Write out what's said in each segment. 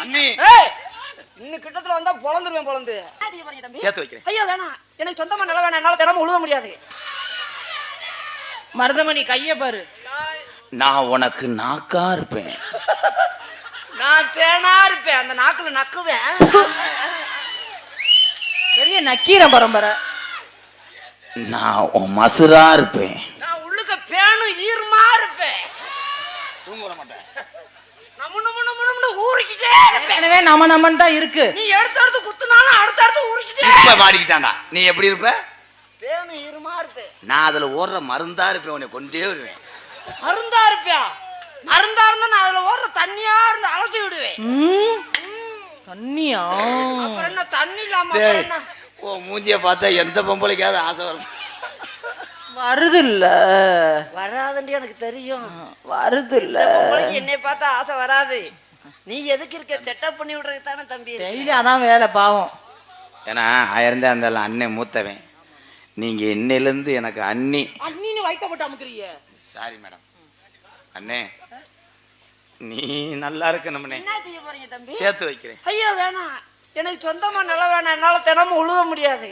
அண்ணி இன்னும் கிட்டத்துல வந்தா பொழந்துருவேன் பொழந்து சேர்த்து வைக்கிறேன். ஐயோ வேணாம், எனக்கு சொந்தமா நில வேணாம், என்னால தினமும் உழுவ முடியாது. மருதமணி கைய பாரு. நான் உனக்கு நாக்கா இருப்பேன். நான் தேனா இருப்பேன், அந்த நாக்குல நக்குவேன். பெரிய நக்கீர பரம்பரை. நான் உன் மசுரா இருப்பேன். நான் உள்ளுக்க பேணும் ஈரமா இருப்பேன். தூங்க மாட்டேன். எனவே நமன் தான் இருக்கு. நீ எடுத்து குத்துனாலும் அடுத்து ஊறிக்கிட்டே இப்ப மாறிக்கிட்டாண்டா. நீ எப்படி இருப்ப? பேணும் ஈரமா இருப்பேன். நான் அதுல ஓடுற மருந்தா இருப்பேன். உன்னை கொண்டே வருவேன். மருந்தா இருப்பியா? மருந்தா இருந்தா நான் அதுல ஓடுற தண்ணியா இருந்து அலசி விடுவேன். தண்ணியா? அப்புறம் என்ன தண்ணி இல்லாம என்ன? ஓ மூஞ்சிய பார்த்தா எந்த பொம்பளைக்காவது ஆசை வரும். வருது இல்ல? வராதுன்னு எனக்கு தெரியும். வருது இல்ல? என்னை பார்த்தா ஆசை வராது. நீ எதுக்கு இருக்க? செட்டப் பண்ணி விடுறதுக்கு தானே தம்பி. டெய்லி அதான் வேலை பாவம். ஏன்னா ஆயிருந்தே அந்த அண்ணன் மூத்தவன். நீங்க இன்னிலிருந்து எனக்கு அண்ணி. அண்ணின்னு வைத்த போட்டு அமுக்குறீங்க. Sorry madam. அண்ணே நீ நல்லா இருக்க. நம்ம என்ன செய்ய போறீங்க தம்பி? சேர்த்து வைக்கிறேன். ஐயோ வேணாம், எனக்கு சொந்தமா நில வேணாம், என்னால தினமும் உழுவ முடியாது.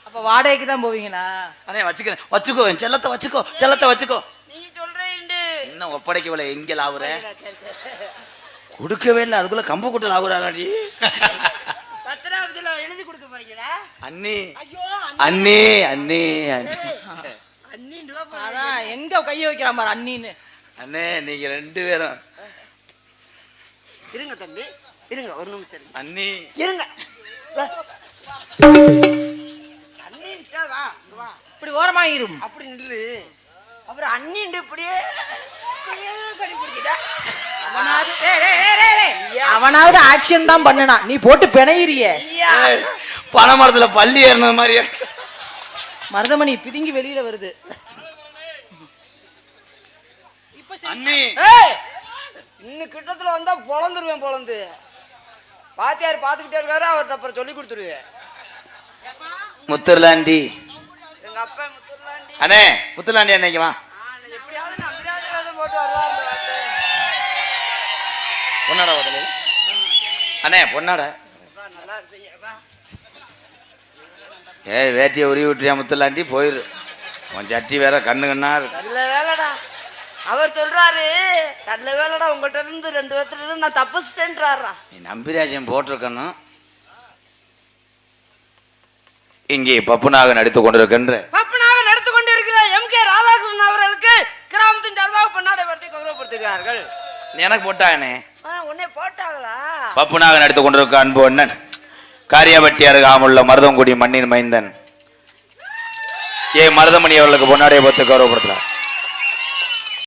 அப்ப வாடகைக்கு தான் போவீங்களா? அதே வச்சுக்கிறேன். வச்சுக்கோ செல்லத்தை வச்சுக்கோ, செல்லத்தை வச்சுக்கோ. நீ சொல்றேன் இன்னும் ஒப்படைக்கவில்லை. எங்க லாவுற? கொடுக்கவே இல்லை. அதுக்குள்ள கம்பு கூட்ட லாவுறாடி. பத்திராபதியில எழுதி கொடுக்க போறீங்களா? அண்ணி அண்ணி அண்ணி அதான் எங்க கைய வைக்கிற மாதிரி அண்ணின்னு. அண்ணே நீங்க ரெண்டு பேரும் இருங்க தம்பி, இருங்க ஒரு நிமிஷம் இருங்க. அண்ணி இருங்க. அண்ணின்ட்டா வா வா, இப்படி ஓரமா இரும். அப்படி நில்லு. அப்புறம் அண்ணின்ட்டு இப்படியே கடி பிடிக்கிட்டா. அவனாவது ஆக்ஷன் தான் பண்ணனா, நீ போட்டு பிணையிறிய. பனைமரத்துல பள்ளி ஏறின மாதிரியே. மருதமணி பிதுங்கி வெளியில வருது. அண்ணி இன்னும் கிட்டத்துல வந்தா பொழந்துருவேன் பொழந்து. பாத்தியார் பாத்துக்கிட்டே இருக்காரு, அவர்கிட்ட அப்புறம் சொல்லி கொடுத்துருவேன். முத்துர்லாண்டி எங்க அப்பா முத்துர்லாண்டி. அண்ணே முத்துர்லாண்டி அன்னைக்குமா எப்படியாவது நம்பிராஜ வேதம் போட்டு வருவார். பொன்னாடா முதல்ல அண்ணே பொன்னாடா. நல்லா இருப்பீங்க. ஏய் வேட்டியை உருவி விட்டுறியா முத்துர்லாண்டி? போயிரு. உன் சட்டி வேற கண்ணு கண்ணா இருக்கு. நல்ல வேலைடா. அவர் சொல்றாரு நல்ல வேலைடா, உங்கள்கிட்ட இருந்து 2 பேர்த்துல இருந்து நான் தப்பிச்சிட்டேன்றாரா. நீ நம்பிராஜன் போட்டிருக்கணும். இங்கே பப்புனாக நடித்துக் கொண்டிருக்கின்ற பப்புனாக நடத்து கொண்டு இருக்கிற எம்.கே. ராதாகிருஷ்ணன் அவர்களுக்கு கிராமத்தின் சார்பாக பொன்னாடை வருத்தி கௌரவப்படுத்துகிறார்கள். எனக்கு போட்டானே உன்னை போட்டாங்களா? பப்புனாக நடித்துக் கொண்டிருக்க அன்பு அண்ணன் காரியாபட்டி அருகாமுள்ள மருதங்குடி மண்ணின் மைந்தன் ஏ மருதமணி அவர்களுக்கு பொன்னாடையை பார்த்து கௌரவப்படுத்துறார்.